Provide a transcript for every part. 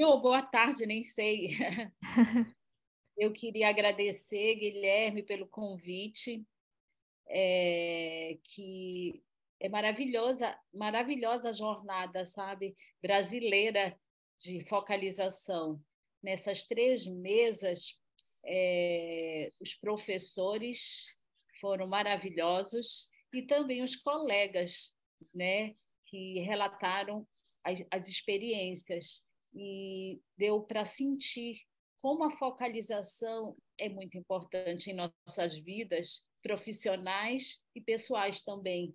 dia ou boa tarde, nem sei. Eu queria agradecer, Guilherme, pelo convite, que é maravilhosa a jornada, sabe, brasileira de focalização. Nessas 3 mesas, os professores foram maravilhosos e também os colegas, né, que relataram as experiências e deu para sentir como a focalização é muito importante em nossas vidas profissionais e pessoais também.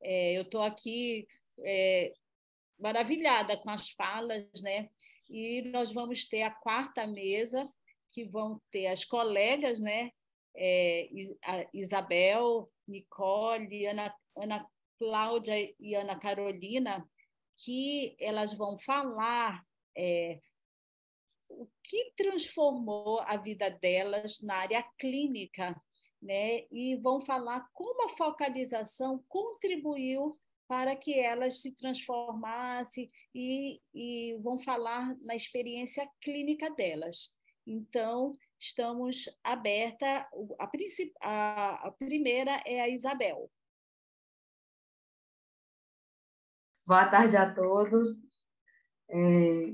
Eu estou aqui maravilhada com as falas, né? E nós vamos ter a 4ª mesa, que vão ter as colegas, né? A Isabel, Nicole, Ana Cláudia e Ana Carolina, que elas vão falar o que transformou a vida delas na área clínica, né? E vão falar como a focalização contribuiu para que elas se transformassem e vão falar na experiência clínica delas. Então, estamos aberta. A primeira é a Isabel. Boa tarde a todos.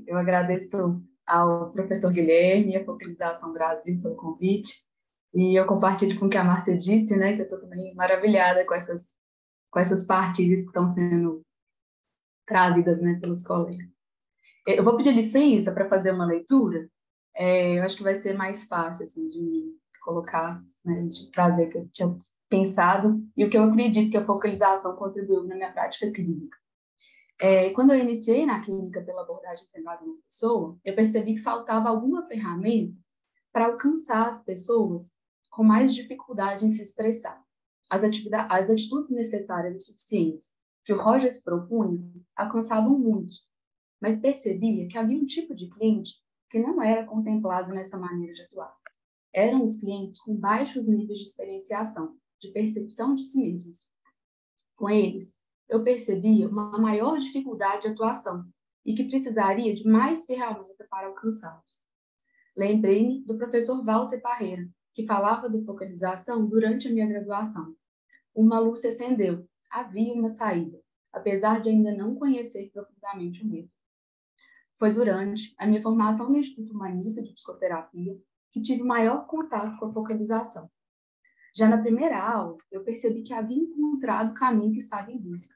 Eu agradeço ao professor Guilherme e à Focalização Brasil pelo convite. E eu compartilho com o que a Márcia disse, né, que eu estou também maravilhada com essas partilhas que estão sendo trazidas, né, pelos colegas. Eu vou pedir licença para fazer uma leitura. Eu acho que vai ser mais fácil assim, de me colocar, né, de trazer o que eu tinha pensado e o que eu acredito que a focalização contribuiu na minha prática clínica. Quando eu iniciei na clínica pela abordagem centrada na pessoa, eu percebi que faltava alguma ferramenta para alcançar as pessoas com mais dificuldade em se expressar. As atitudes necessárias e suficientes que o Rogers propunha alcançavam muitos, mas percebia que havia um tipo de cliente que não era contemplado nessa maneira de atuar. Eram os clientes com baixos níveis de experienciação, de percepção de si mesmos. Com eles, eu percebia uma maior dificuldade de atuação e que precisaria de mais ferramentas para alcançá-los. Lembrei-me do professor Walter Parreira, que falava de focalização durante a minha graduação. Uma luz se acendeu, havia uma saída, apesar de ainda não conhecer profundamente o método. Foi durante a minha formação no Instituto Humanista de Psicoterapia que tive maior contato com a focalização. Já na primeira aula, eu percebi que havia encontrado o caminho que estava em busca.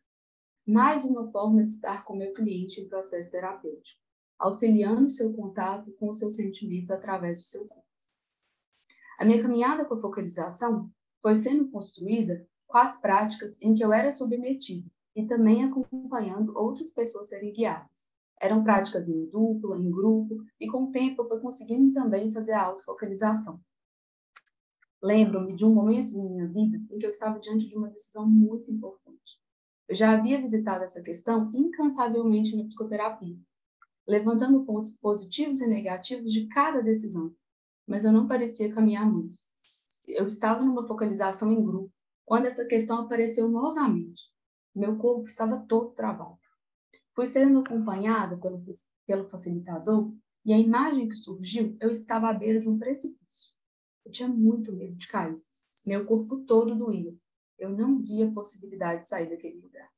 Mais uma forma de estar com meu cliente em processo terapêutico, auxiliando seu contato com os seus sentimentos através do seu corpo. A minha caminhada com a focalização foi sendo construída com as práticas em que eu era submetida e também acompanhando outras pessoas serem guiadas. Eram práticas em dupla, em grupo, e com o tempo eu fui conseguindo também fazer a autofocalização. Lembro-me de um momento em minha vida em que eu estava diante de uma decisão muito importante. Eu já havia visitado essa questão incansavelmente na psicoterapia, levantando pontos positivos e negativos de cada decisão, mas eu não parecia caminhar muito. Eu estava numa focalização em grupo, quando essa questão apareceu novamente. Meu corpo estava todo travado. Fui sendo acompanhada pelo facilitador e a imagem que surgiu, eu estava à beira de um precipício. Eu tinha muito medo de cair. Meu corpo todo doía. Eu não via possibilidade de sair daquele lugar.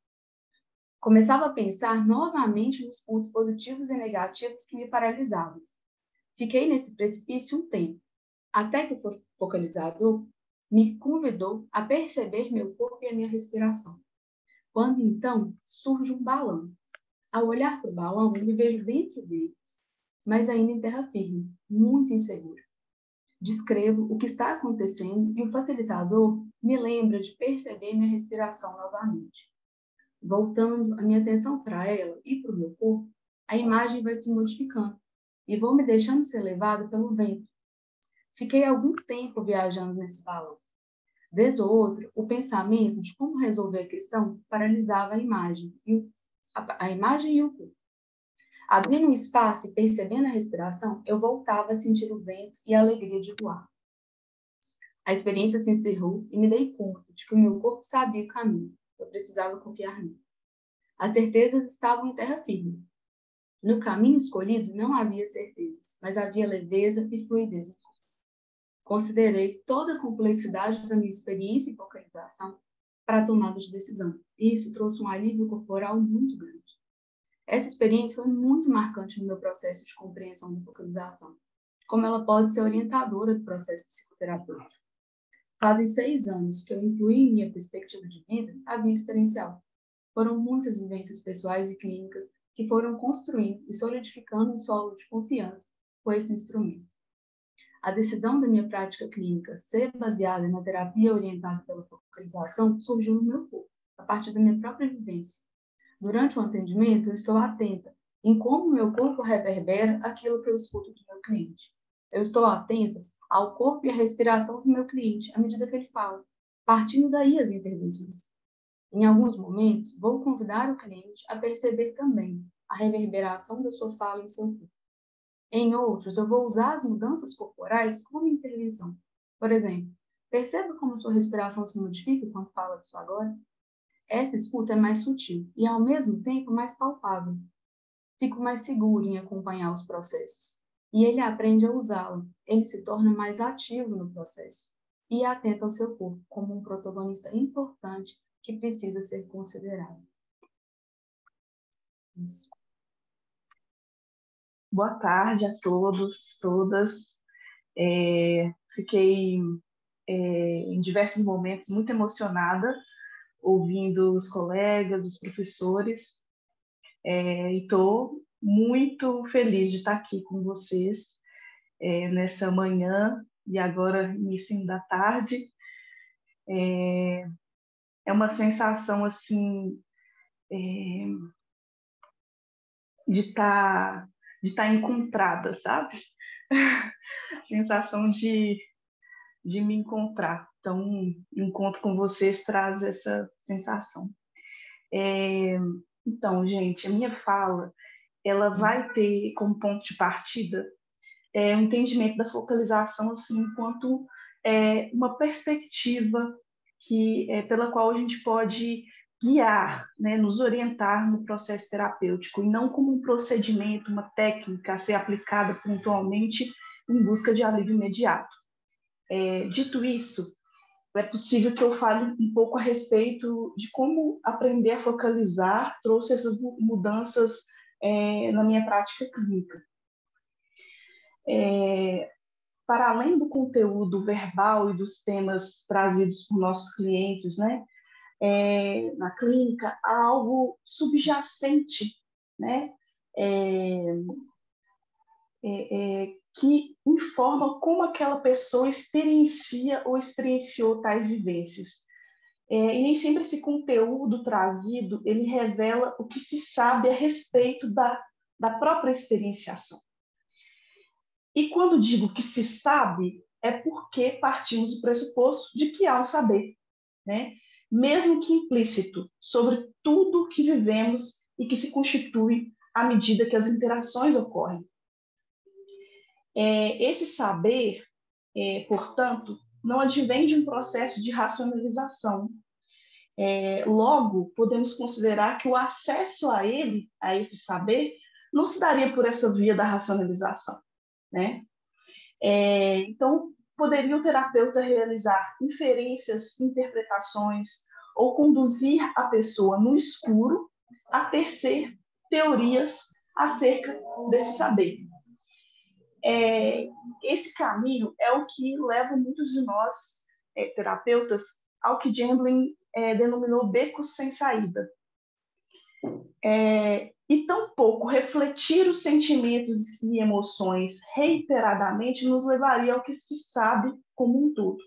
Começava a pensar novamente nos pontos positivos e negativos que me paralisavam. Fiquei nesse precipício um tempo, até que o focalizador me convidou a perceber meu corpo e a minha respiração. Quando então surge um balão. Ao olhar para o balão, eu me vejo dentro dele, mas ainda em terra firme, muito insegura. Descrevo o que está acontecendo e o facilitador me lembra de perceber minha respiração novamente. Voltando a minha atenção para ela e para o meu corpo, a imagem vai se modificando e vou me deixando ser levada pelo vento. Fiquei algum tempo viajando nesse balão. Vez ou outra, o pensamento de como resolver a questão paralisava a imagem e o corpo. Abrindo um espaço e percebendo a respiração, eu voltava a sentir o vento e a alegria de voar. A experiência se encerrou e me dei conta de que o meu corpo sabia o caminho. Eu precisava confiar nele. As certezas estavam em terra firme. No caminho escolhido não havia certezas, mas havia leveza e fluidez. Considerei toda a complexidade da minha experiência em focalização para a tomada de decisão, e isso trouxe um alívio corporal muito grande. Essa experiência foi muito marcante no meu processo de compreensão da focalização, como ela pode ser orientadora do processo psicoterapêutico. Fazem 6 anos que eu incluí em minha perspectiva de vida a via experiencial. Foram muitas vivências pessoais e clínicas que foram construindo e solidificando um solo de confiança com esse instrumento. A decisão da minha prática clínica ser baseada na terapia orientada pela focalização surgiu no meu corpo, a partir da minha própria vivência. Durante o atendimento, eu estou atenta em como o meu corpo reverbera aquilo que eu escuto do meu cliente. Eu estou atenta ao corpo e à respiração do meu cliente à medida que ele fala, partindo daí as intervenções. Em alguns momentos, vou convidar o cliente a perceber também a reverberação da sua fala em seu corpo. Em outros, eu vou usar as mudanças corporais como intervenção. Por exemplo, perceba como a sua respiração se modifica quando fala disso agora. Essa escuta é mais sutil e, ao mesmo tempo, mais palpável. Fico mais seguro em acompanhar os processos. E ele aprende a usá-la. Ele se torna mais ativo no processo e atenta ao seu corpo como um protagonista importante que precisa ser considerado. Isso. Boa tarde a todos, todas. Fiquei em diversos momentos muito emocionada ouvindo os colegas, os professores, e estou muito feliz de estar aqui com vocês nessa manhã e agora início da tarde. É uma sensação assim de estar encontrada, sabe? Sensação de me encontrar. Então, o encontro com vocês traz essa sensação. Então, gente, a minha fala, ela vai ter como ponto de partida o entendimento da focalização assim, enquanto uma perspectiva pela qual a gente pode guiar, né, nos orientar no processo terapêutico, e não como um procedimento, uma técnica a ser aplicada pontualmente em busca de alívio imediato. Dito isso, é possível que eu fale um pouco a respeito de como aprender a focalizar trouxe essas mudanças na minha prática clínica. Para além do conteúdo verbal e dos temas trazidos por nossos clientes, né, na clínica, há algo subjacente, né, que informa como aquela pessoa experiencia ou experienciou tais vivências. E nem sempre esse conteúdo trazido, ele revela o que se sabe a respeito da própria experienciação. E quando digo que se sabe, é porque partimos do pressuposto de que há um saber, né? Mesmo que implícito, sobre tudo que vivemos e que se constitui à medida que as interações ocorrem. Esse saber, portanto, não advém de um processo de racionalização. Logo, podemos considerar que o acesso a ele, a esse saber, não se daria por essa via da racionalização, né? Então, poderia o terapeuta realizar inferências, interpretações, ou conduzir a pessoa no escuro a tecer teorias acerca desse saber. Esse caminho é o que leva muitos de nós, terapeutas, ao que Gembling denominou becos sem saída. E tampouco refletir os sentimentos e emoções reiteradamente nos levaria ao que se sabe como um todo.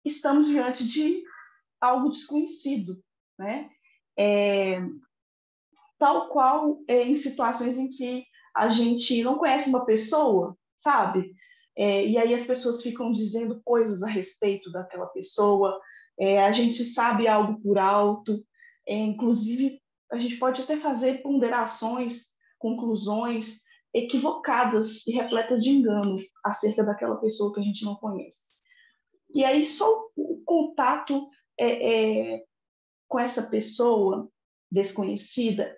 Estamos diante de algo desconhecido, né? Tal qual em situações em que a gente não conhece uma pessoa, sabe? E aí as pessoas ficam dizendo coisas a respeito daquela pessoa, a gente sabe algo por alto, inclusive a gente pode até fazer ponderações, conclusões equivocadas e repletas de engano acerca daquela pessoa que a gente não conhece. E aí só o contato com essa pessoa desconhecida,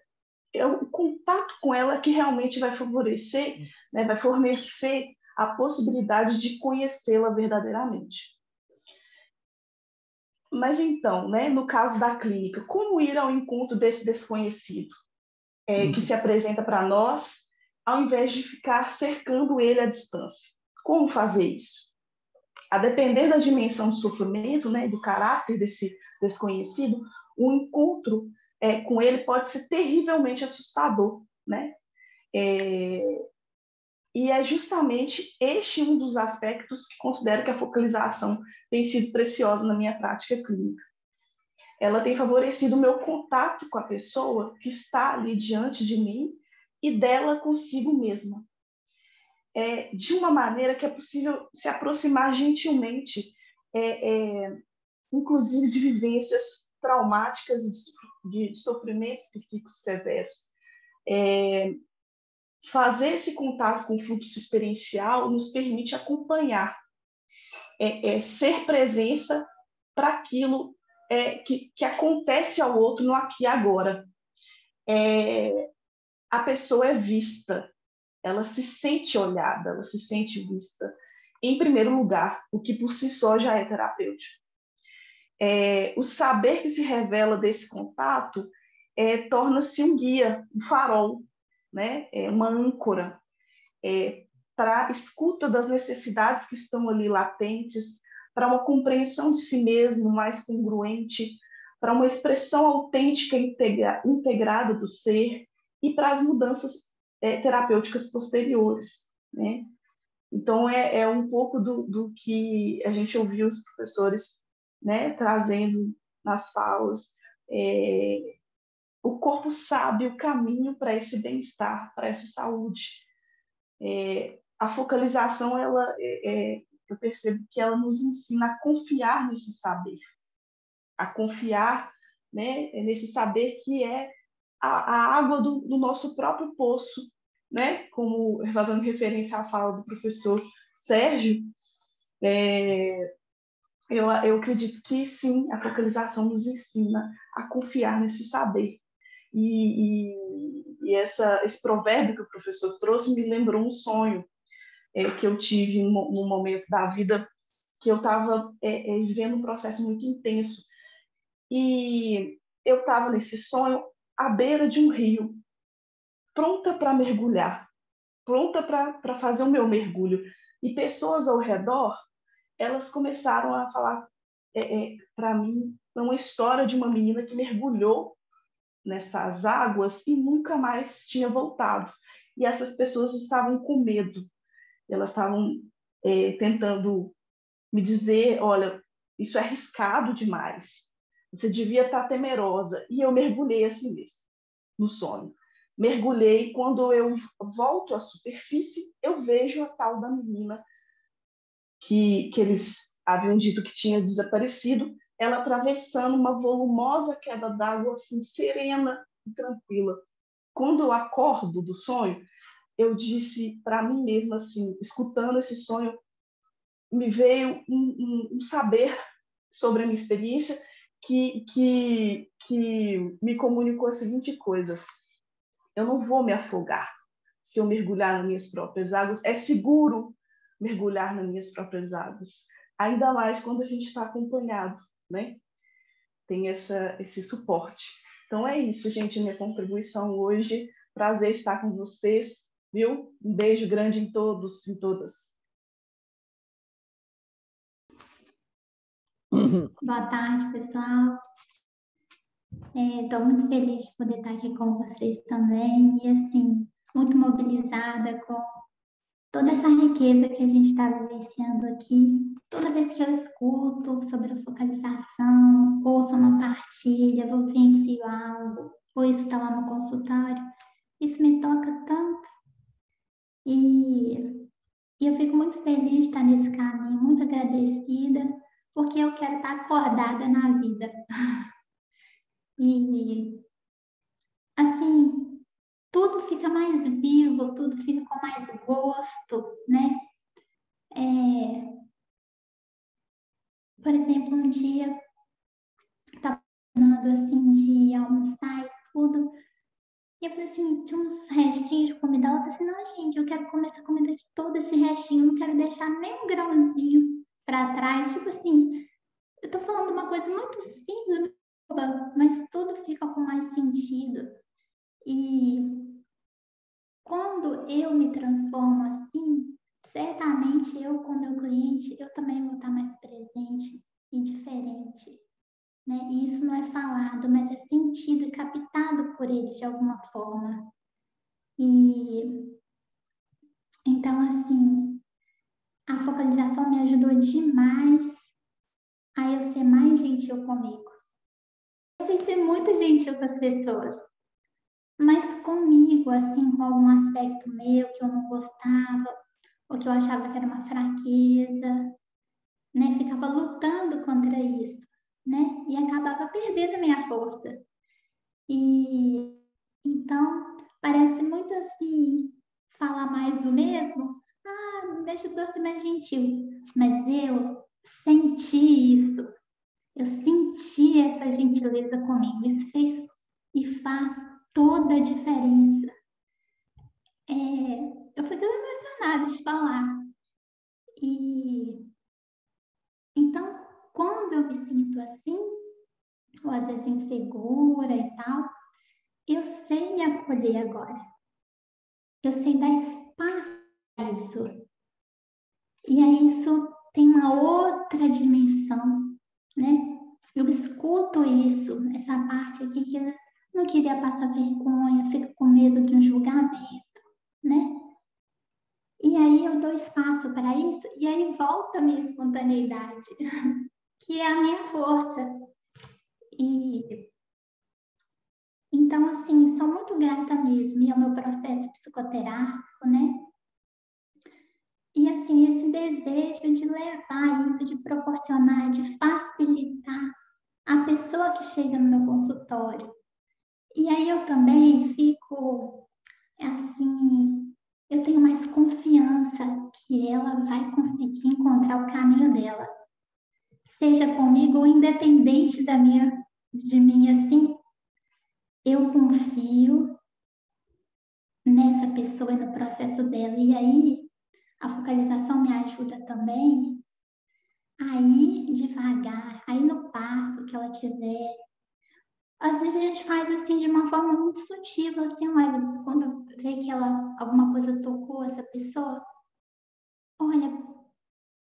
é o contato com ela que realmente vai favorecer, né, vai fornecer a possibilidade de conhecê-la verdadeiramente. Mas então, né, no caso da clínica, como ir ao encontro desse desconhecido que se apresenta para nós, ao invés de ficar cercando ele à distância? Como fazer isso? A depender da dimensão do sofrimento, né, do caráter desse desconhecido, o encontro com ele pode ser terrivelmente assustador, né? E é justamente este um dos aspectos que considero que a focalização tem sido preciosa na minha prática clínica. Ela tem favorecido o meu contato com a pessoa que está ali diante de mim e dela consigo mesma. De uma maneira que é possível se aproximar gentilmente, inclusive de vivências traumáticas e de sofrimentos psíquicos severos. Fazer esse contato com o fluxo experiencial nos permite acompanhar, ser presença para aquilo que acontece ao outro no aqui e agora. A pessoa é vista, ela se sente olhada, ela se sente vista, em primeiro lugar, o que por si só já é terapêutico. O saber que se revela desse contato torna-se um guia, um farol, né? Uma âncora para a escuta das necessidades que estão ali latentes, para uma compreensão de si mesmo mais congruente, para uma expressão autêntica integrada do ser e para as mudanças terapêuticas posteriores, né? Então, é um pouco do que a gente ouviu os professores, né, trazendo nas falas. O corpo sabe o caminho para esse bem-estar, para essa saúde. A focalização, eu percebo que ela nos ensina a confiar nesse saber, a confiar, né, nesse saber que é a água do nosso próprio poço, né? Como fazendo referência à fala do professor Sérgio, eu acredito que sim, a focalização nos ensina a confiar nesse saber. E esse provérbio que o professor trouxe me lembrou um sonho que eu tive num momento da vida que eu estava vivendo um processo muito intenso. E eu estava nesse sonho à beira de um rio, pronta para mergulhar, pronta para fazer o meu mergulho. E pessoas ao redor, elas começaram a falar para mim uma história de uma menina que mergulhou nessas águas e nunca mais tinha voltado. E essas pessoas estavam com medo. Elas estavam tentando me dizer, olha, isso é arriscado demais. Você devia estar temerosa. E eu mergulhei assim mesmo, no sonho. Mergulhei, quando eu volto à superfície, eu vejo a tal da menina que eles haviam dito que tinha desaparecido, ela atravessando uma volumosa queda d'água, assim, serena e tranquila. Quando eu acordo do sonho, eu disse para mim mesma, assim, escutando esse sonho, me veio um saber sobre a minha experiência que me comunicou a seguinte coisa: eu não vou me afogar se eu mergulhar nas minhas próprias águas. É seguro mergulhar nas minhas próprias águas, ainda mais quando a gente está acompanhado, né? Tem esse suporte. Então é isso, gente, minha contribuição hoje. Prazer estar com vocês, viu? Um beijo grande em todos e todas. Boa tarde, pessoal. Estou muito feliz de poder estar aqui com vocês também e, assim, muito mobilizada com toda essa riqueza que a gente está vivenciando aqui. Toda vez que eu escuto sobre a focalização, ouço uma partilha, vivencio algo, ou isso está lá no consultório, isso me toca tanto. E eu fico muito feliz de estar nesse caminho, muito agradecida, porque eu quero estar acordada na vida. E, assim, tudo fica mais vivo, tudo fica com mais gosto, né? Por exemplo, um dia, estava falando assim de almoçar tudo. E eu falei assim, tinha uns restinhos de comida. Ela falou assim, não, gente, eu quero comer essa comida aqui, todo esse restinho, não quero deixar nem um grãozinho para trás. Tipo assim, eu tô falando uma coisa muito simples, mas tudo fica com mais sentido. E quando eu me transformo assim, certamente eu com meu cliente, eu também vou estar mais presente e diferente, né? E isso não é falado, mas é sentido e captado por ele de alguma forma. E então, assim, a focalização me ajudou demais a eu ser mais gentil comigo. Eu sei ser muito gentil com as pessoas, mas comigo, assim, com algum aspecto meu que eu não gostava, ou que eu achava que era uma fraqueza, né? Ficava lutando contra isso, né? E acabava perdendo a minha força. E então, parece muito assim, falar mais do mesmo. Ah, me deixa doce mais gentil. Mas eu senti isso. Eu senti essa gentileza comigo. Isso fez e faz toda a diferença. Eu fico emocionada de falar. E então, quando eu me sinto assim, ou às vezes insegura e tal, eu sei me acolher agora. Eu sei dar espaço a isso. E aí isso tem uma outra dimensão, né? Eu escuto isso, essa parte aqui que eles não queria passar vergonha, fica com medo de um julgamento, né? E aí eu dou espaço para isso e aí volta a minha espontaneidade, que é a minha força. E então, assim, sou muito grata mesmo e ao meu processo psicoterápico, né? E, assim, esse desejo de levar isso, de proporcionar, de facilitar a pessoa que chega no meu consultório. E aí eu também fico, assim, eu tenho mais confiança que ela vai conseguir encontrar o caminho dela. Seja comigo ou independente de mim, assim, eu confio nessa pessoa e no processo dela. E aí, a focalização me ajuda também a ir devagar, a ir no passo que ela tiver. Às vezes a gente faz assim de uma forma muito sutil, assim, olha, quando vê que alguma coisa tocou essa pessoa, olha,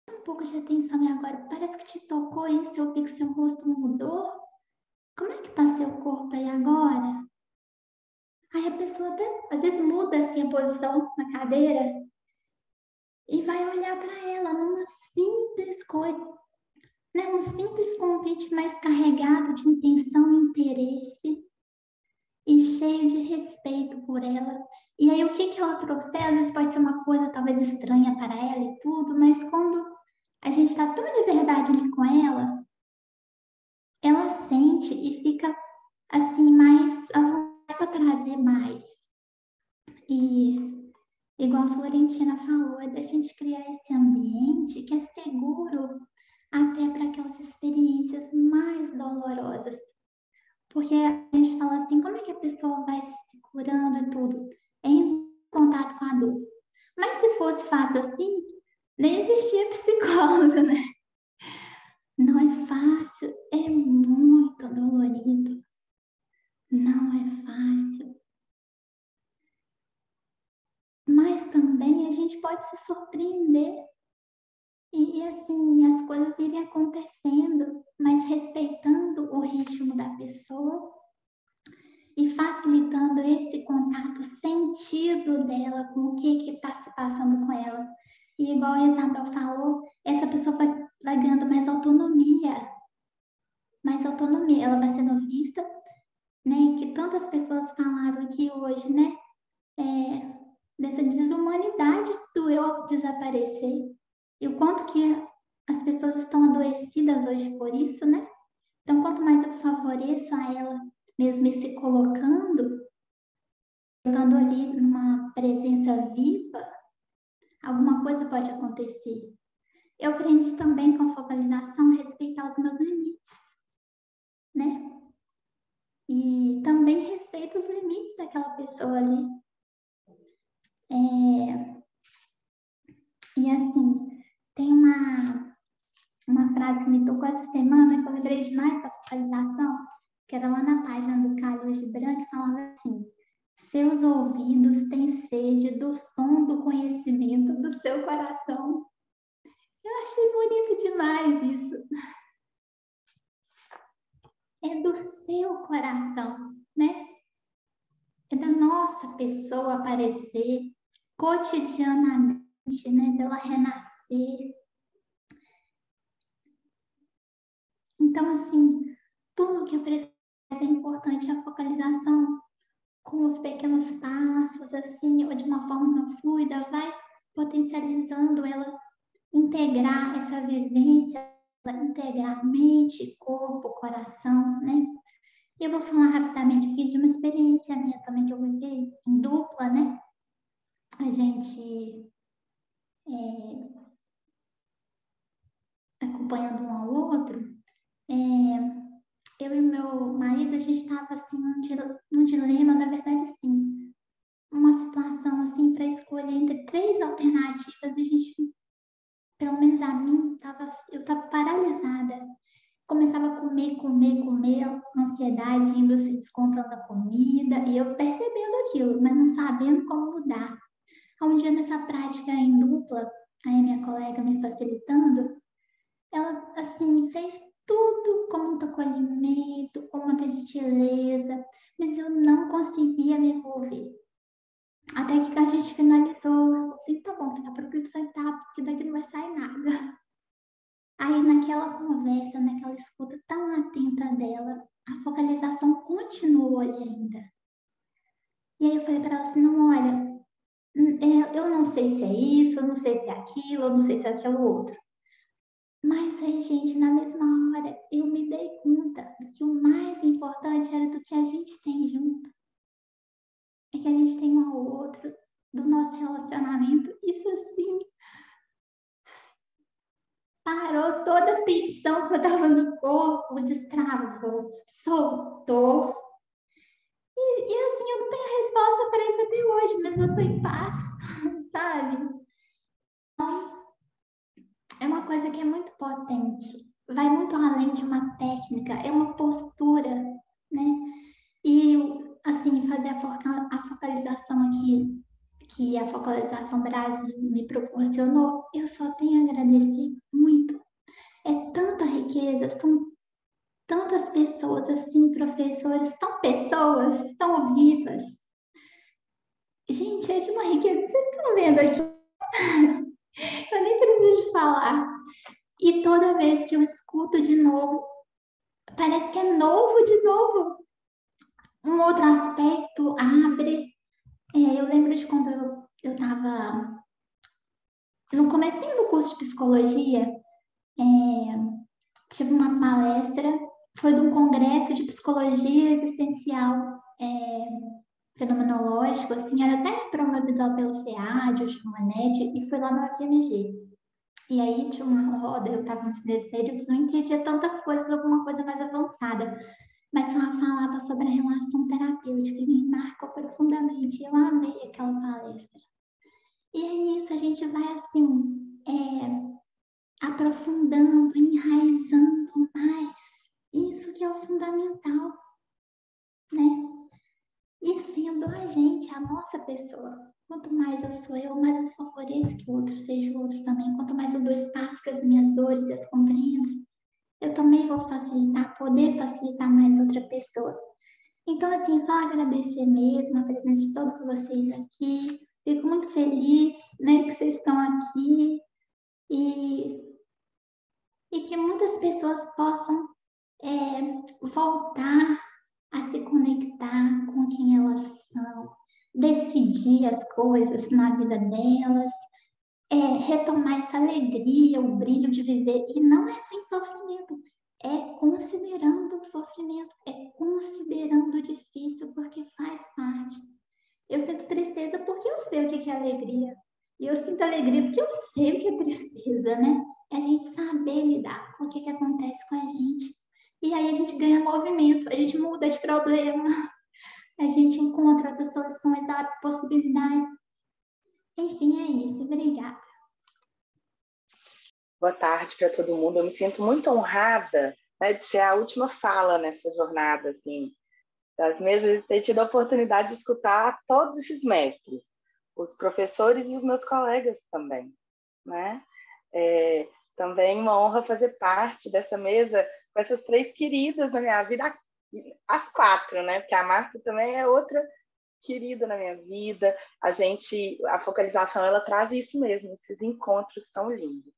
dá um pouco de atenção e agora parece que te tocou isso, eu vi que seu rosto mudou. Como é que tá seu corpo aí agora? Aí a pessoa até, às vezes muda assim a posição na cadeira e vai olhar para ela numa simples coisa, né? Um simples convite mais carregado de intenção e interesse e cheio de respeito por ela. E aí o que ela trouxer, às vezes pode ser uma coisa talvez estranha para ela e tudo, mas quando a gente está tão de verdade ali com ela sente e fica assim mais à vontade para trazer mais. E igual a Florentina falou, é da gente criar esse ambiente que é seguro até para aquelas experiências mais dolorosas. Porque a gente fala assim, como é que a pessoa vai se curando e tudo? Em contato com a dor. Mas se fosse fácil assim, nem existia psicólogo, né? Não é fácil, é muito dolorido. Não é fácil. Mas também a gente pode se surpreender e assim, as coisas irem acontecendo, mas respeitando o ritmo da pessoa e facilitando esse contato sentido dela com o que está se passando com ela. E igual a Isabel falou, essa pessoa vai ganhando mais autonomia. Mais autonomia. Ela vai sendo vista, né? Que tantas pessoas falaram aqui hoje, né? Dessa desumanidade do eu desaparecer. E o quanto que as pessoas estão adoecidas hoje por isso, né? Então, quanto mais eu favoreço a ela mesmo se colocando, estando ali numa presença viva, alguma coisa pode acontecer. Eu aprendi também com a focalização a respeitar os meus limites, né? E também respeito pessoa ali. E assim, tem uma frase que me tocou essa semana, que eu lembrei demais da focalização, que era lá na página do Khalil Gibran, que falava assim: seus ouvidos têm sede do som do conhecimento do seu coração. Eu achei bonito demais isso. É do seu coração, né? É da nossa pessoa aparecer cotidianamente, né? Dela renascer. Então, assim, tudo que eu preciso é importante, a focalização com os pequenos passos, assim, ou de uma forma fluida, vai potencializando ela, integrar essa vivência, integrar mente, corpo, coração, né? Eu vou falar rapidamente aqui de uma experiência minha também que eu vivi em dupla, né? A gente acompanhando um ao outro, eu e meu marido, a gente estava assim num dilema, na verdade, assim, uma situação assim para escolher entre 3 alternativas e a gente, pelo menos a mim, eu estava paralisada. Começava a comer, a ansiedade indo se descontando a comida, e eu percebendo aquilo, mas não sabendo como mudar. Um dia nessa prática em dupla, aí minha colega me facilitando, ela, assim, fez tudo com muito acolhimento, com muita gentileza, mas eu não conseguia me envolver. Até que a gente finalizou, eu falei assim, tá bom, fica tranquilo, sentar, porque daqui não vai sair nada. Aí naquela conversa, naquela escuta tão atenta dela, a focalização continuou ali ainda. E aí eu falei para ela assim, não, olha, eu não sei se é isso, eu não sei se é aquilo, eu não sei se é aquilo outro. Mas aí, gente, na mesma hora, eu me dei conta de que o mais importante era do que a gente tem junto. É que a gente tem um ao outro, do nosso relacionamento. Isso, assim, parou toda a tensão que eu tava no corpo, destravou, soltou. E assim, eu não tenho resposta para isso até hoje, mas eu tô em paz, sabe? É uma coisa que é muito potente, vai muito além de uma técnica, é uma postura, né? E, assim, fazer a focalização aqui, que a Focalização Brasil me proporcionou, eu só tenho a agradecer muito. É tanta riqueza, são tantas pessoas assim, professores, tão vivas. Gente, é de uma riqueza. Vocês estão vendo aqui? Eu nem preciso de falar. E toda vez que eu escuto de novo, parece que é novo de novo. Um outro aspecto abre. Eu lembro de quando eu estava no comecinho do curso de psicologia, tive uma palestra, foi de um congresso de psicologia existencial fenomenológico, assim, era até promovido pelo FEAD, o Chumanete, e foi lá no FMG. E aí tinha uma roda, eu estava nos primeiros períodos, não entendia tantas coisas, alguma coisa mais avançada, mas ela falava sobre a relação terapêutica e me marcou profundamente. Eu amei aquela palestra. E aí nisso a gente vai assim, aprofundando, enraizando mais. Isso que é o fundamental, né? E sendo a gente, a nossa pessoa. Quanto mais eu sou eu, mais eu favoreço que o outro seja o outro também. Quanto mais eu dou espaço para as minhas dores e as compreendo, eu também vou poder facilitar mais outra pessoa. Então, assim, só agradecer mesmo a presença de todos vocês aqui. Fico muito feliz, né, que vocês estão aqui e que muitas pessoas possam voltar a se conectar com quem elas são, decidir as coisas na vida delas, retomar essa alegria, o brilho de viver, e não é sem sofrimento, é considerando o sofrimento, é considerando o difícil, porque faz parte. Eu sinto tristeza porque eu sei o que é alegria, e eu sinto alegria porque eu sei o que é tristeza, né? É a gente saber lidar com o que acontece com a gente. E aí a gente ganha movimento, a gente muda de problema, a gente encontra outras soluções, possibilidades. Enfim, é isso. Obrigada. Boa tarde para todo mundo. Eu me sinto muito honrada, né, de ser a última fala nessa jornada, assim, das mesas, e ter tido a oportunidade de escutar todos esses mestres, os professores e os meus colegas também, né? Também uma honra fazer parte dessa mesa com essas 3 queridas na minha vida, as 4, né? Porque a Márcia também é outra querida na minha vida. A focalização, ela traz isso mesmo, esses encontros tão lindos.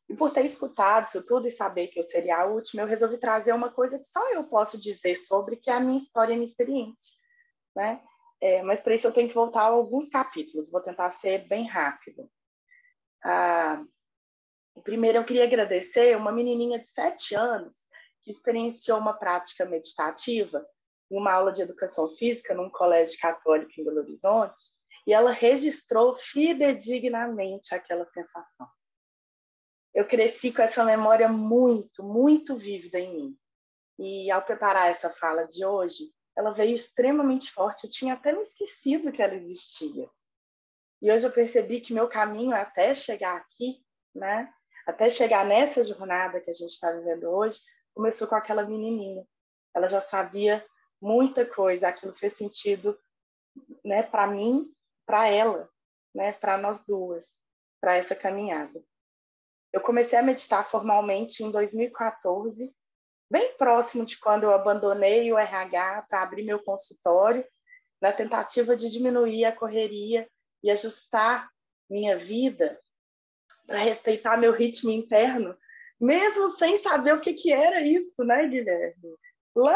E por ter escutado isso tudo e saber que eu seria a última, eu resolvi trazer uma coisa que só eu posso dizer sobre, que é a minha história e a minha experiência, né? Mas para isso eu tenho que voltar a alguns capítulos, vou tentar ser bem rápido. Primeiro eu queria agradecer uma menininha de 7 anos que experienciou uma prática meditativa em uma aula de educação física num colégio católico em Belo Horizonte, e ela registrou fidedignamente aquela sensação. Eu cresci com essa memória muito, muito vívida em mim. E ao preparar essa fala de hoje, ela veio extremamente forte. Eu tinha até me esquecido que ela existia. E hoje eu percebi que meu caminho até chegar aqui, né, até chegar nessa jornada que a gente está vivendo hoje, começou com aquela menininha. Ela já sabia muita coisa, aquilo fez sentido, né, para mim, para ela, né, para nós duas, para essa caminhada. Eu comecei a meditar formalmente em 2014, bem próximo de quando eu abandonei o RH para abrir meu consultório, na tentativa de diminuir a correria e ajustar minha vida para respeitar meu ritmo interno, mesmo sem saber o que era isso, né, Guilherme? Lá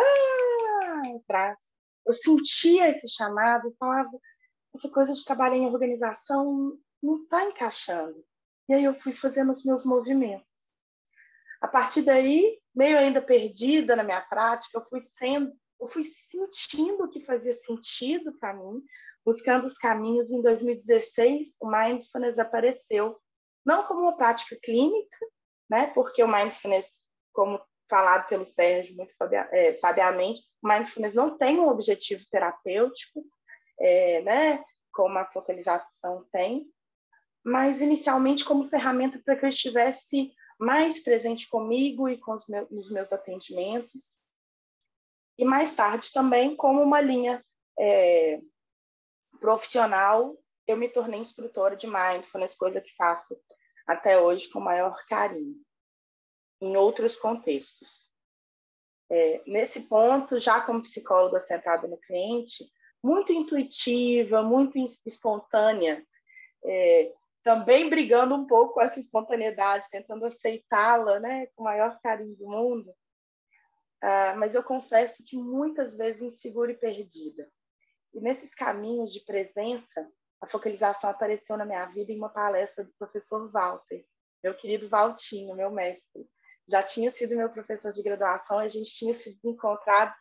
atrás, eu sentia esse chamado e falava, essa coisa de trabalhar em organização não está encaixando. E aí eu fui fazendo os meus movimentos. A partir daí, meio ainda perdida na minha prática, eu fui sentindo o que fazia sentido para mim, buscando os caminhos. Em 2016, o Mindfulness apareceu, não como uma prática clínica, né? Porque o Mindfulness, como falado pelo Sérgio muito sabiamente, o Mindfulness não tem um objetivo terapêutico, né? Como a focalização tem, mas inicialmente como ferramenta para que eu estivesse mais presente comigo e com nos meus atendimentos, e mais tarde também como uma linha profissional, eu me tornei instrutora de Mindfulness, coisa que faço até hoje com maior carinho, em outros contextos. Nesse ponto, já como psicóloga centrada no cliente, muito intuitiva, muito espontânea, também brigando um pouco com essa espontaneidade, tentando aceitá-la, né, com o maior carinho do mundo, mas eu confesso que muitas vezes insegura e perdida. E nesses caminhos de presença, a focalização apareceu na minha vida em uma palestra do professor Walter, meu querido Valtinho, meu mestre. Já tinha sido meu professor de graduação e a gente tinha se desencontrado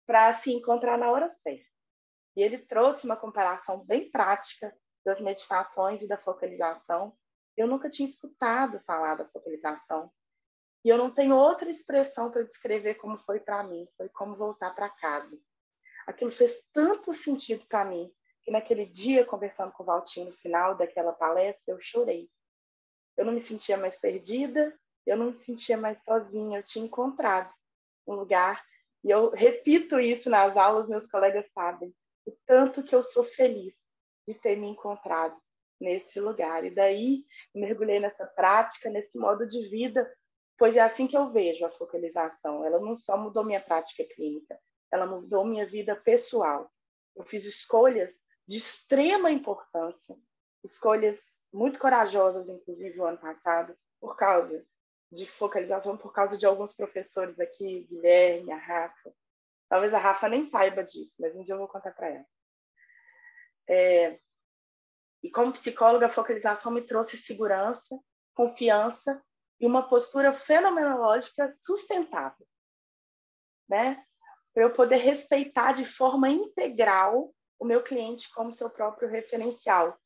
para se encontrar na hora certa. E ele trouxe uma comparação bem prática das meditações e da focalização. Eu nunca tinha escutado falar da focalização. E eu não tenho outra expressão para descrever como foi para mim. Foi como voltar para casa. Aquilo fez tanto sentido para mim que naquele dia, conversando com o Valtinho no final daquela palestra, eu chorei. Eu não me sentia mais perdida, eu não me sentia mais sozinha. Eu tinha encontrado um lugar. E eu repito isso nas aulas, meus colegas sabem, o tanto que eu sou feliz de ter me encontrado nesse lugar. E daí mergulhei nessa prática, nesse modo de vida, pois é assim que eu vejo a focalização. Ela não só mudou minha prática clínica, ela mudou minha vida pessoal. Eu fiz escolhas de extrema importância, escolhas muito corajosas, inclusive, o ano passado, por causa de focalização, por causa de alguns professores aqui, Guilherme, a Rafa. Talvez a Rafa nem saiba disso, mas um dia eu vou contar para ela. E como psicóloga, a focalização me trouxe segurança, confiança e uma postura fenomenológica sustentável, né? Para eu poder respeitar de forma integral o meu cliente como seu próprio referencial.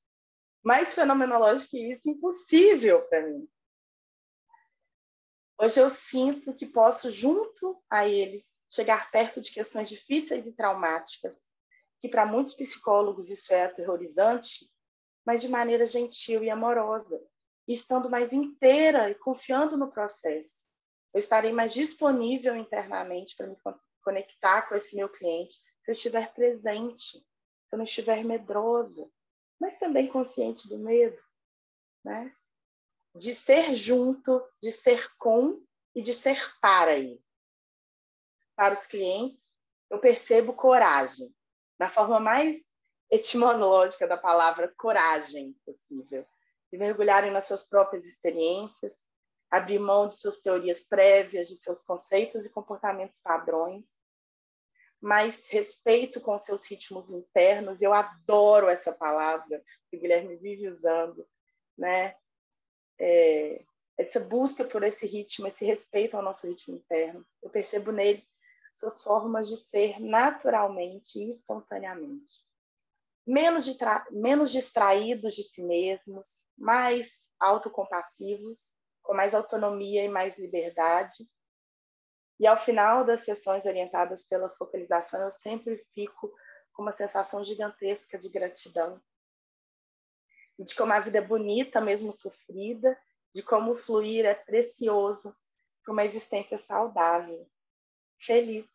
Mais fenomenológico que isso, impossível para mim. Hoje eu sinto que posso, junto a eles, chegar perto de questões difíceis e traumáticas, que para muitos psicólogos isso é aterrorizante, mas de maneira gentil e amorosa, e estando mais inteira e confiando no processo. Eu estarei mais disponível internamente para me conectar com esse meu cliente se eu estiver presente, se eu não estiver medrosa, mas também consciente do medo, né? De ser junto, de ser com e de ser para ele. Para os clientes, eu percebo coragem, na forma mais etimológica da palavra coragem possível, de mergulharem nas suas próprias experiências, abrir mão de suas teorias prévias, de seus conceitos e comportamentos padrões, mas respeito com seus ritmos internos. Eu adoro essa palavra que o Guilherme vive usando, né? Essa busca por esse ritmo, esse respeito ao nosso ritmo interno. Eu percebo nele suas formas de ser naturalmente e espontaneamente. Menos distraídos de si mesmos, mais autocompassivos, com mais autonomia e mais liberdade. E ao final das sessões orientadas pela focalização, eu sempre fico com uma sensação gigantesca de gratidão. E de como a vida é bonita, mesmo sofrida, de como o fluir é precioso para uma existência saudável, feliz.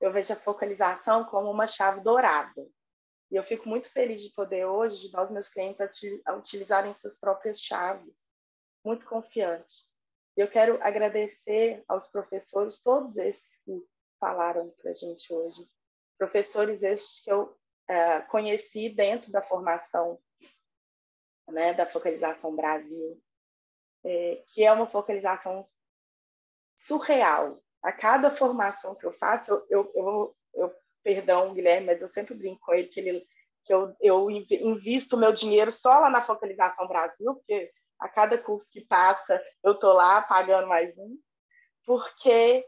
Eu vejo a focalização como uma chave dourada. E eu fico muito feliz de poder hoje ajudar os meus clientes a utilizarem suas próprias chaves. Muito confiante. Eu quero agradecer aos professores, todos esses que falaram para a gente hoje. Professores estes que eu conheci dentro da formação, né, da Focalização Brasil, que é uma focalização surreal. A cada formação que eu faço, eu perdão, Guilherme, mas eu sempre brinco com ele que eu invisto meu dinheiro só lá na Focalização Brasil, porque a cada curso que passa, eu estou lá pagando mais um, porque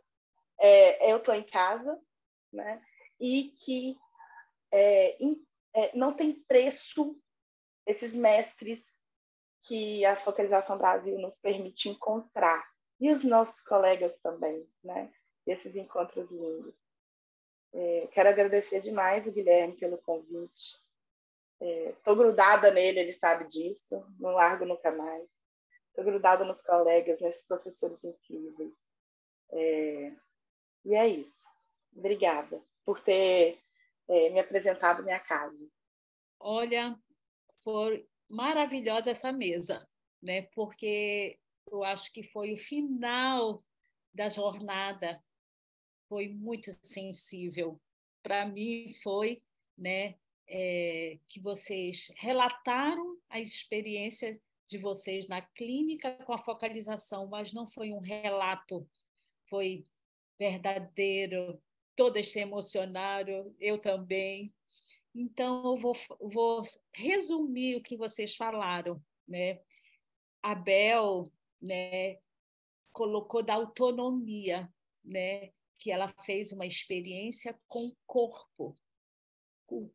eu estou em casa, né? E que não tem preço esses mestres que a Focalização Brasil nos permite encontrar. E os nossos colegas também, né? Esses encontros lindos. Quero agradecer demais o Guilherme pelo convite. Estou grudada nele, ele sabe disso, não largo nunca mais. Estou grudada nos colegas, nesses professores incríveis. E é isso. Obrigada por ter me apresentado minha casa. Olha, foi maravilhosa essa mesa, né? Porque eu acho que foi o final da jornada, foi muito sensível. Para mim foi, né, que vocês relataram a experiência de vocês na clínica com a focalização, mas não foi um relato, foi verdadeiro. Todas se emocionaram, eu também. Então, eu vou resumir o que vocês falaram, né? A Bel, né, colocou da autonomia, né, que ela fez uma experiência com o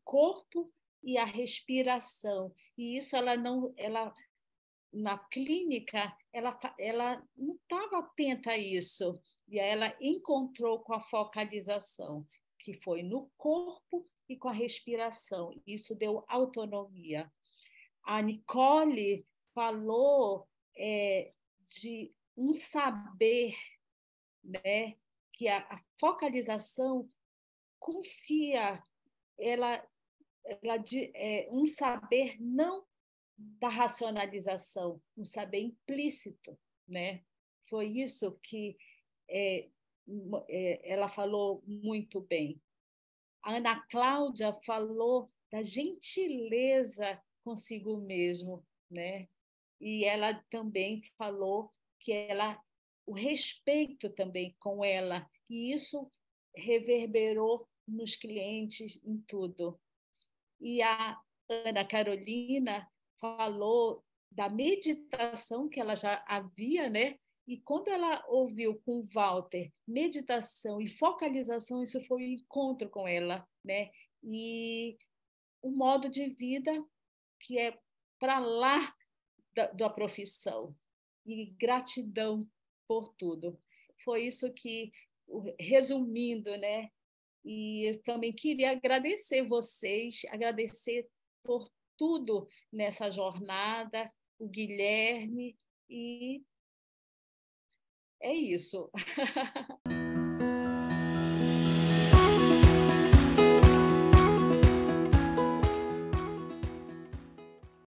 corpo e a respiração. E isso ela na clínica ela não estava atenta a isso. E aí ela encontrou com a focalização, que foi no corpo e com a respiração. Isso deu autonomia. A Nicole falou de um saber, né, que a focalização confia, ela um saber não da racionalização, um saber implícito, né? Foi isso que ela falou muito bem. A Ana Cláudia falou da gentileza consigo mesmo, né? E ela também falou que o respeito também com ela, e isso reverberou nos clientes, em tudo. E a Ana Carolina falou da meditação que ela já havia, né? E quando ela ouviu com o Walter meditação e focalização, isso foi um encontro com ela, né? E o modo de vida que é para lá da profissão. E gratidão por tudo. Foi isso que resumindo, né? E também queria agradecer vocês, agradecer por tudo nessa jornada, o Guilherme, e é isso.